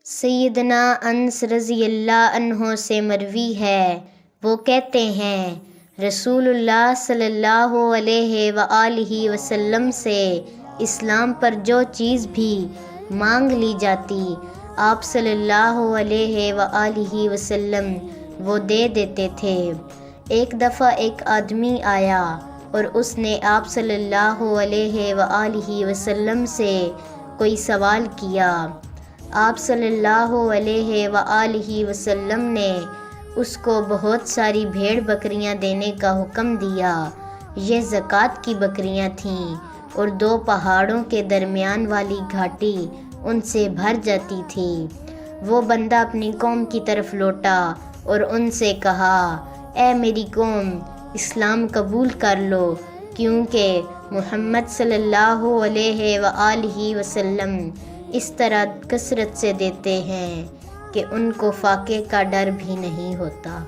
سیدنا انس رضی اللہ عنہ سے مروی ہے، وہ کہتے ہیں رسول اللہ صلی اللہ علیہ وآلہ وسلم سے اسلام پر جو چیز بھی مانگ لی جاتی آپ صلی اللہ علیہ وآلہ وسلم وہ دے دیتے تھے۔ ایک دفعہ ایک آدمی آیا اور اس نے آپ صلی اللہ علیہ وآلہ وسلم سے کوئی سوال کیا۔ آپ صلی اللہ علیہ وآلہ وسلم نے اس کو بہت ساری بھیڑ بکریاں دینے کا حکم دیا۔ یہ زکوٰۃ کی بکریاں تھیں اور 2 پہاڑوں کے درمیان والی گھاٹی ان سے بھر جاتی تھی۔ وہ بندہ اپنی قوم کی طرف لوٹا اور ان سے کہا، اے میری قوم، اسلام قبول کر لو، کیونکہ محمد صلی اللہ علیہ وآلہ وسلم اس طرح کثرت سے دیتے ہیں کہ ان کو فاقے کا ڈر بھی نہیں ہوتا۔